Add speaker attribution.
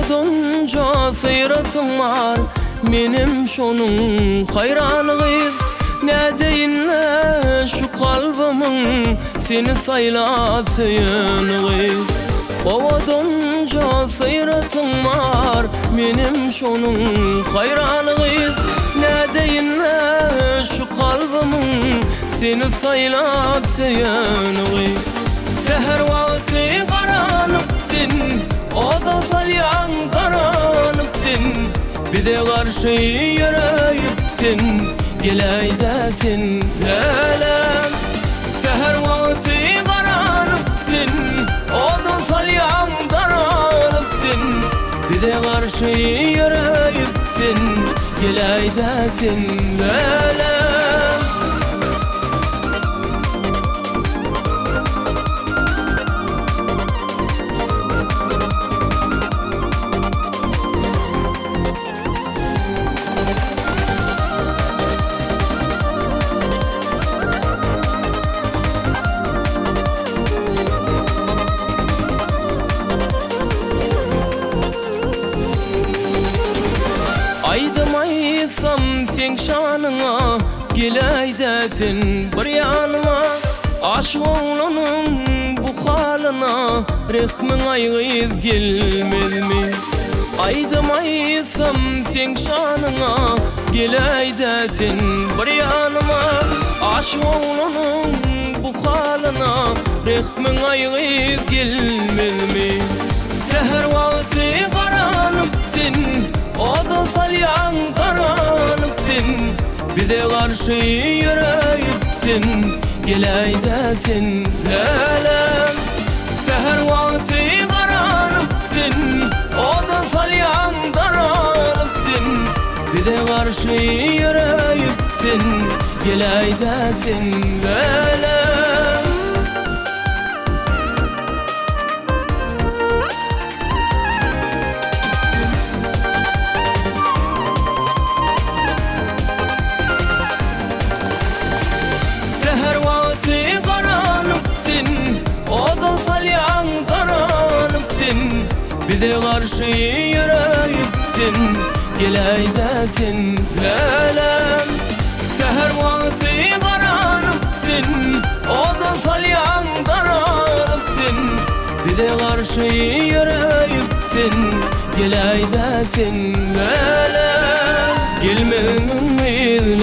Speaker 1: Ovadonca seyratım var, menim şonun hayranıgıyım. Ne deyinle şu kalbimin seni saylap seyinigiyim. Ovadonca seyratım var, menim şonun hayranıgıyım. Ne deyinle şu kalbimin seni saylap seyinigiyim. Seher vakti karanıksın, o da salyan karanıksın. Bize karşı yürüyüpsin, geleydesin lelem. Seher vakti karanıksın, o da salyan karanıksın. Bize karşı yürüyüpsin, geleydesin lelem. Aydım aysam sen şanına, geleydesin bir yanıma. Aşık oğlanın bu halına, rehmin aygız gelmez mi? Aydım aysam sen şanına, geleydesin bir yanıma. Aşık oğlanın bu halına, rehmin aygız gelmez mi? Seher vakti karanıksın, o da salyan karanıksın. Bize karşı yürüyüpsin, geleydesin lelem. Seher vakti karanıksın, o da salyan karanıksın. Bize karşı yürüyüpsin, geleydesin lelem. Seher vakti karanıksın, o da salyan karanıksın. Bize karşı yürüyüpsin, geleydesin lelem. Seher vakti karanıksın, o da salyan karanıksın. Bize karşı yürüyüpsin, geleydesin lelem. Gelmenin